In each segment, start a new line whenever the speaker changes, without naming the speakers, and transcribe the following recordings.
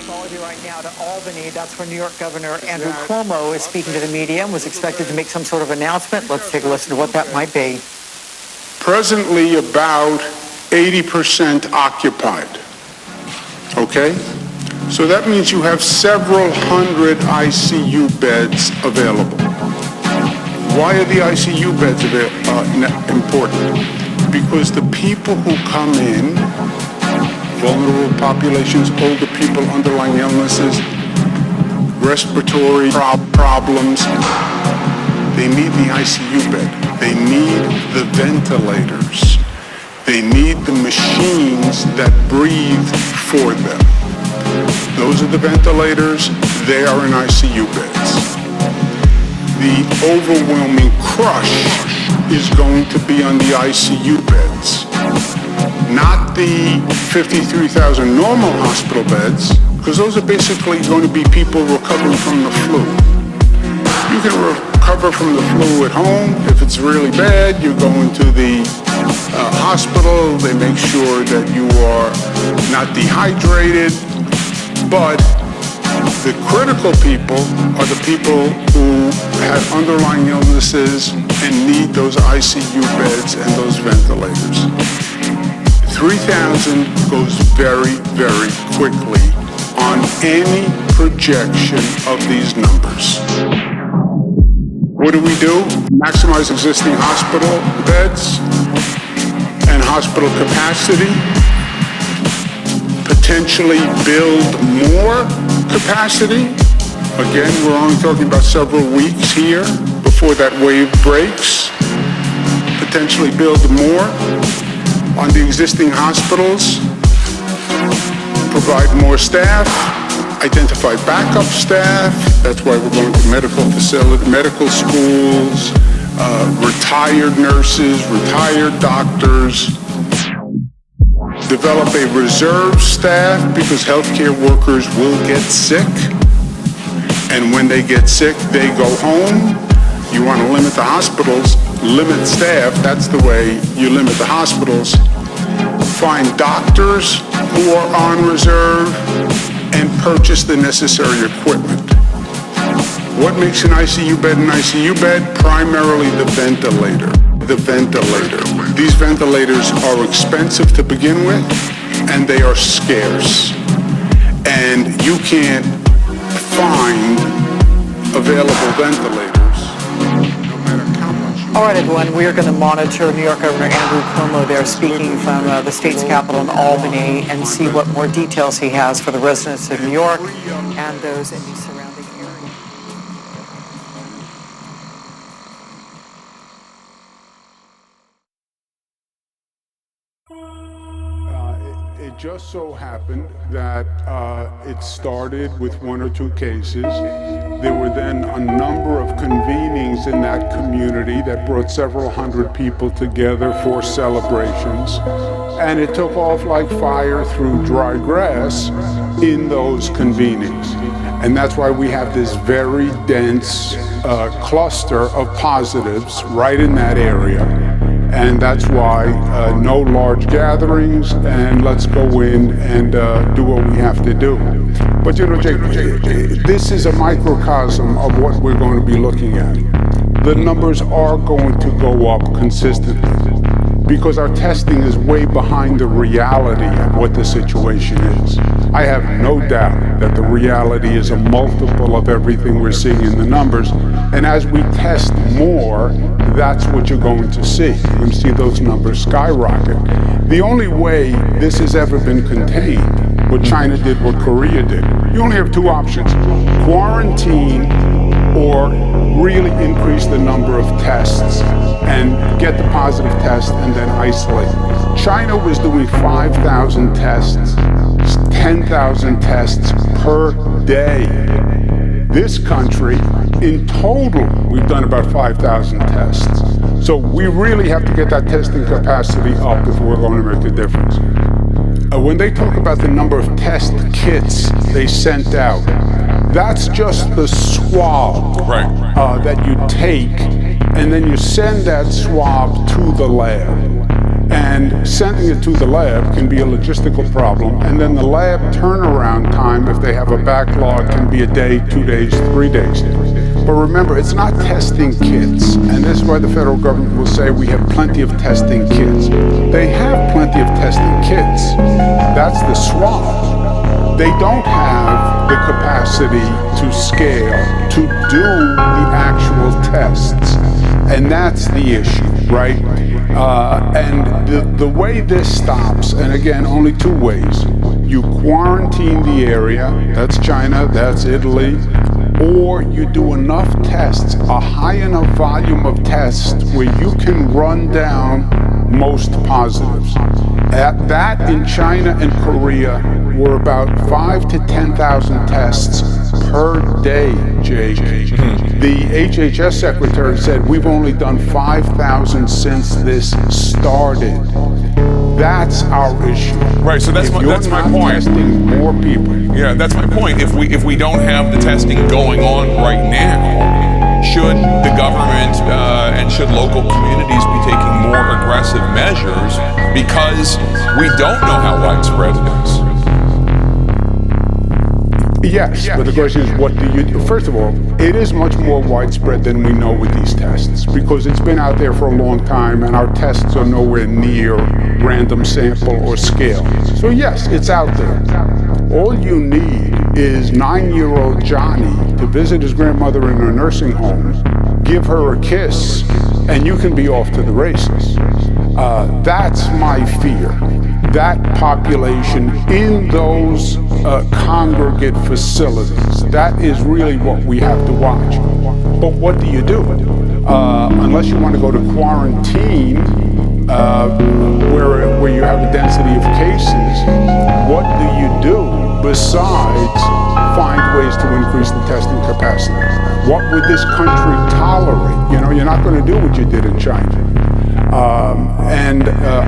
All of you right now to Albany. That's where New York Governor Andrew Cuomo is speaking to the media and was expected to make some sort of announcement. Let's take a listen to what that might be.
Presently about 80% occupied. Okay? So that means you have several hundred ICU beds available. Why are the ICU beds important? Because the people who come in, vulnerable populations, older people, underlying illnesses, respiratory problems, they need the ICU bed. They need the ventilators. They need the machines that breathe for them. Those are the ventilators. They are in ICU beds. The overwhelming crush is going to be on the ICU beds. Not the 53,000 normal hospital beds, because those are basically going to be people recovering from the flu. You can recover from the flu at home. If it's really bad, you go into the hospital. They make sure that you are not dehydrated. But the critical people are the people who have underlying illnesses and need those ICU beds and those ventilators. 3,000 goes very, very quickly on any projection of these numbers. What do? Maximize existing hospital beds and hospital capacity, potentially build more capacity. Again, we're only talking about several weeks here before that wave breaks. Potentially build more on the existing hospitals, provide more staff, identify backup staff. That's why we're going to medical facilities, medical schools, retired nurses, retired doctors. Develop a reserve staff because healthcare workers will get sick. And when they get sick, they go home. You want to limit the hospitals, limit staff. That's the way you limit the hospitals. Find doctors who are on reserve and purchase the necessary equipment. What makes an ICU bed an ICU bed? Primarily the ventilator. The ventilator. These ventilators are expensive to begin with, and they are scarce. And you can't find available ventilators.
All right, everyone, we are going to monitor New York Governor Andrew Cuomo there speaking from the state's capital in Albany and see what more details he has for the residents of New York and those in the surrounding area.
It just so happened that it started with one or two cases. There were then a number of convenings in that community that brought several hundred people together for celebrations. And it took off like fire through dry grass in those convenings. And that's why we have this very dense cluster of positives right in that area. And that's why no large gatherings, and let's go in and do what we have to do. But you know, Jake, this is a microcosm of what we're going to be looking at. The numbers are going to go up consistently because our testing is way behind the reality of what the situation is. I have no doubt that the reality is a multiple of everything we're seeing in the numbers. And as we test more, that's what you're going to see. You're going to see those numbers skyrocket. The only way this has ever been contained, what China did, what Korea did, you only have two options: quarantine or really increase the number of tests and get the positive test and then isolate. China was doing 5,000 tests, 10,000 tests per day. This country, in total, we've done about 5,000 tests. So we really have to get that testing capacity up if we're going to make a difference. When they talk about the number of test kits they sent out, that's just the swab that you take, and then you send that swab to the lab. And And sending it to the lab can be a logistical problem. And then the lab turnaround time, if they have a backlog, can be a day, 2 days, 3 days. But remember, it's not testing kits. And this is why the federal government will say we have plenty of testing kits. They have plenty of testing kits. That's the swab. They don't have the capacity to scale, to do the actual tests. And that's the issue, right? And the way this stops, and again, only 2 ways. You quarantine the area, that's China, that's Italy, or you do enough tests, a high enough volume of tests where you can run down most positives. At that in China and Korea were about 5,000 to 10,000 tests per day, Jake. The HHS secretary said we've only done 5,000 since this started. That's our issue.
Right. So that's my point.
Testing more people.
Yeah, that's my point. If we don't have the testing going on right now, should the government and should local communities be taking more aggressive measures because we don't know how widespread it is?
Yes, but the question is, what do you do? First of all, it is much more widespread than we know with these tests because it's been out there for a long time and our tests are nowhere near random sample or scale. So yes, it's out there. All you need is 9-year-old Johnny to visit his grandmother in her nursing home, give her a kiss, and you can be off to the races. That's my fear. That population in those congregate facilities, that is really what we have to watch. But what do you do? Unless you want to go to quarantine, where you have a density of cases, what do you do besides find ways to increase the testing capacity? What would this country tolerate? You know, you're not going to do what you did in China.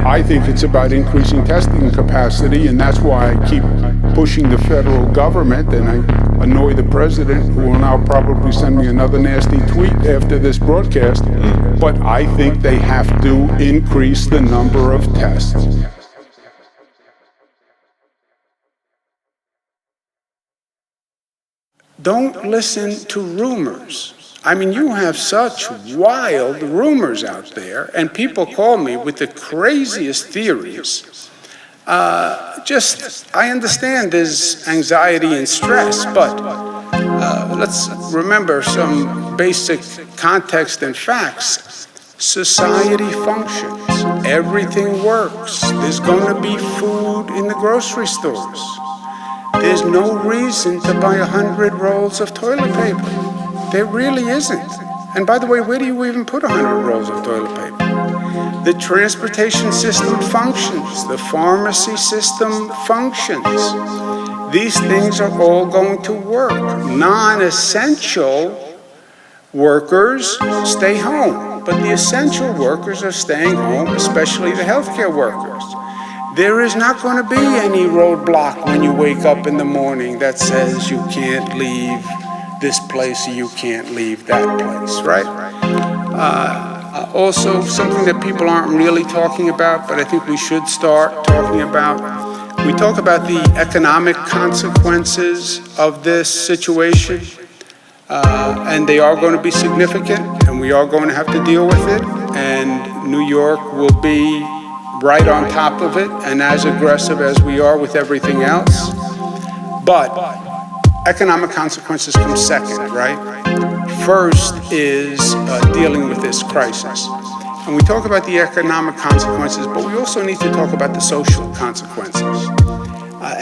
I think it's about increasing testing capacity, and that's why I keep pushing the federal government, and I annoy the president, who will now probably send me another nasty tweet after this broadcast, but I think they have to increase the number of tests. Don't listen to rumors. I mean, you have such wild rumors out there, and people call me with the craziest theories. I understand there's anxiety and stress, but let's remember some basic context and facts. Society functions. Everything works. There's going to be food in the grocery stores. There's no reason to buy 100 rolls of toilet paper. There really isn't. And by the way, where do you even put 100 rolls of toilet paper? The transportation system functions. The pharmacy system functions. These things are all going to work. Non-essential workers stay home, but the essential workers are staying home, especially the healthcare workers. There is not going to be any roadblock when you wake up in the morning that says you can't leave this place or you can't leave that place, right? Also, something that people aren't really talking about, but I think we should start talking about. We talk about the economic consequences of this situation, and they are going to be significant, and we are going to have to deal with it, and New York will be right on top of it and as aggressive as we are with everything else. But economic consequences come second, right? First is dealing with this crisis. And we talk about the economic consequences, but we also need to talk about the social consequences.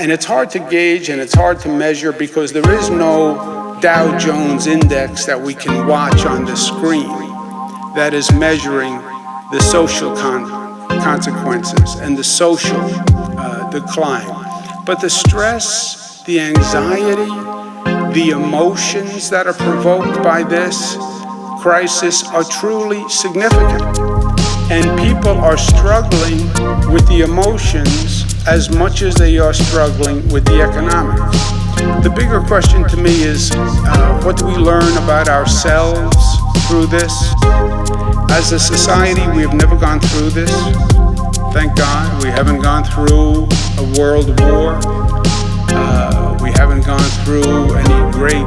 And it's hard to gauge and it's hard to measure because there is no Dow Jones index that we can watch on the screen that is measuring the social consequences and the social decline. But the stress, the anxiety, the emotions that are provoked by this crisis are truly significant. And people are struggling with the emotions as much as they are struggling with the economics. The bigger question to me is, what do we learn about ourselves through this? As a society, we have never gone through this. thank God. We haven't gone through a world war. We haven't gone through any great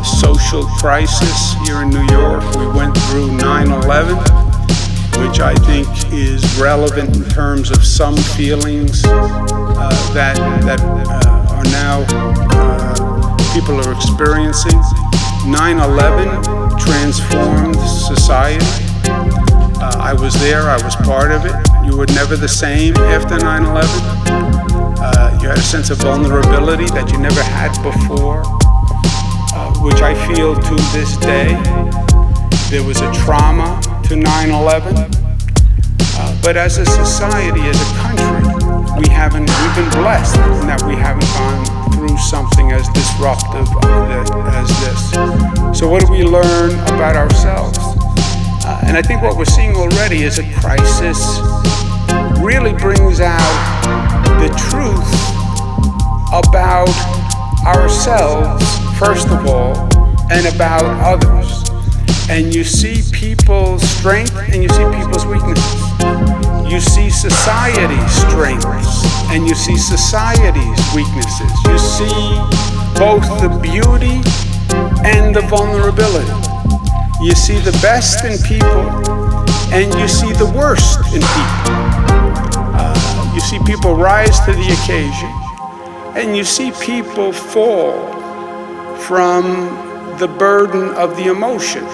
social crisis here in New York. We went through 9/11, which I think is relevant in terms of some feelings that are now people are experiencing. 9/11 transformed society. I was there, I was part of it. You were never the same after 9/11. You had a sense of vulnerability that you never had before, which I feel to this day. There was a trauma to 9/11, but as a society, as a country, we've been blessed in that we haven't gone through something as disruptive as this. So what do we learn about ourselves? And I think what we're seeing already is a crisis really brings out the truth about ourselves, first of all, and about others. And you see people's strength and you see people's weaknesses. You see society's strengths and you see society's weaknesses. You see both the beauty and the vulnerability. You see the best in people and you see the worst in people. You see people rise to the occasion and you see people fall from the burden of the emotion.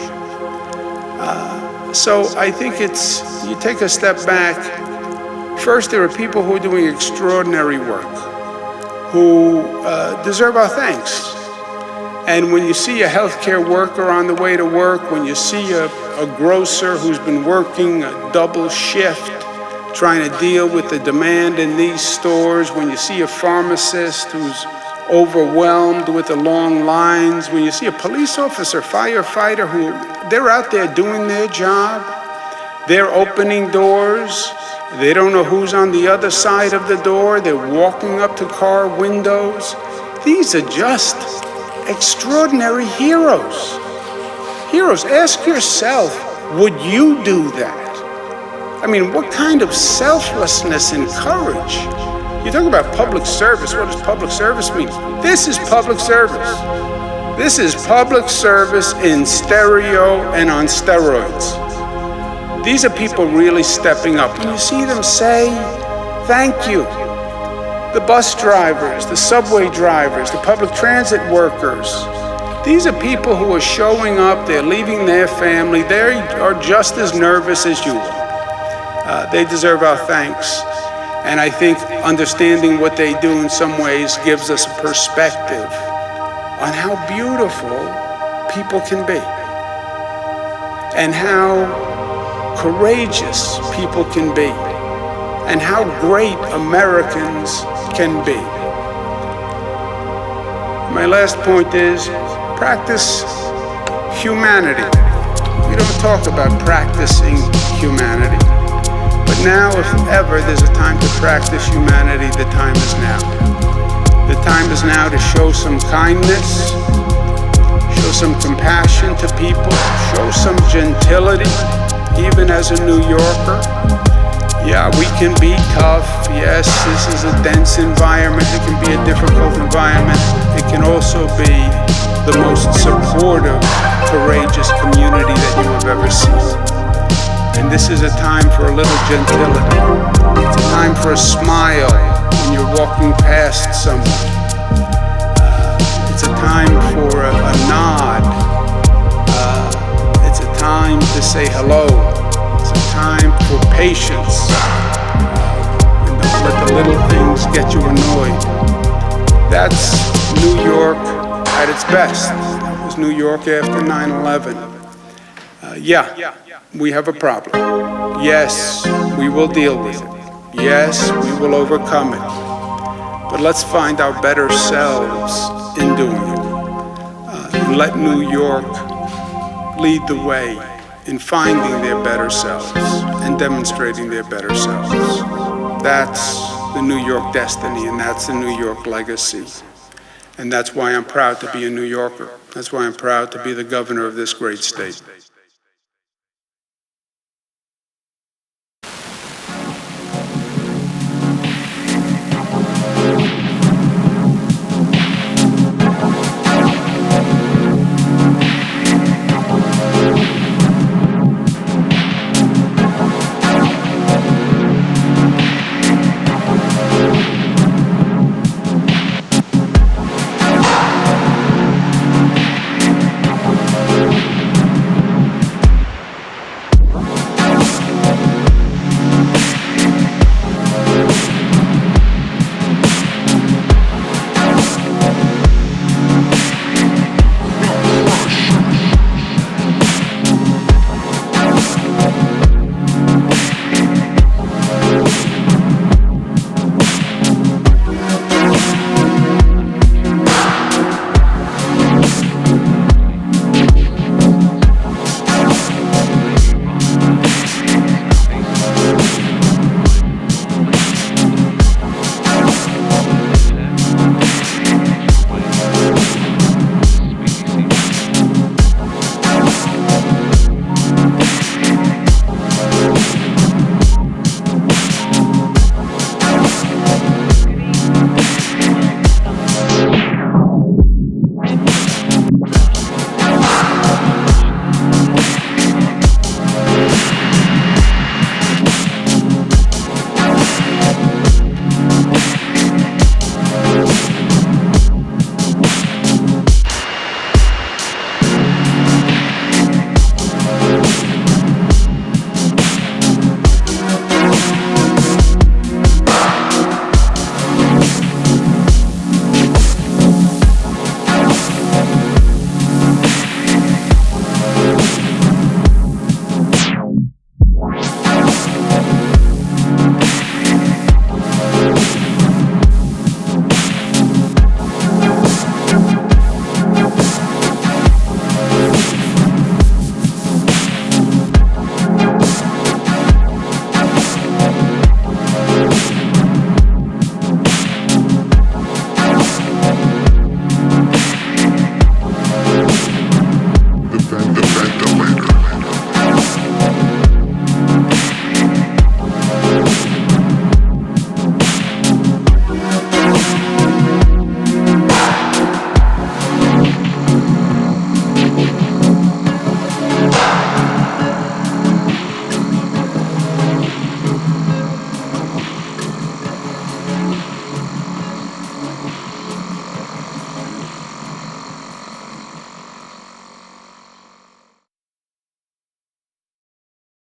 So I think you take a step back. First, there are people who are doing extraordinary work, who deserve our thanks. And when you see a healthcare worker on the way to work, when you see a grocer who's been working a double shift, trying to deal with the demand in these stores, when you see a pharmacist who's overwhelmed with the long lines, when you see a police officer, firefighter, who they're out there doing their job, they're opening doors, they don't know who's on the other side of the door, they're walking up to car windows. These are just extraordinary heroes. Heroes. Ask yourself, would you do that? I mean, what kind of selflessness and courage? You talk about public service. What does public service mean? This is public service. This is public service in stereo and on steroids. These are people really stepping up. When you see them say, thank you. The bus drivers, the subway drivers, the public transit workers. These are people who are showing up, they're leaving their family, they are just as nervous as you are. They deserve our thanks. And I think understanding what they do in some ways gives us a perspective on how beautiful people can be and how courageous people can be and how great Americans can be. My last point is practice humanity. We don't talk about practicing humanity. But now, if ever there's a time to practice humanity, the time is now. The time is now to show some kindness, show some compassion to people, show some gentility, even as a New Yorker. Yeah, we can be tough. Yes, this is a dense environment. It can be a difficult environment. It can also be the most supportive, courageous community that you have ever seen. And this is a time for a little gentility. It's a time for a smile when you're walking past someone. It's a time for a nod. It's a time to say hello. It's a time for patience. And don't let the little things get you annoyed. That's New York at its best. That was New York after 9/11. We have a problem. Yes, we will deal with it. Yes, we will overcome it. But let's find our better selves in doing it. And let New York lead the way in finding their better selves and demonstrating their better selves. That's the New York destiny, and that's the New York legacy. And that's why I'm proud to be a New Yorker. That's why I'm proud to be the governor of this great state.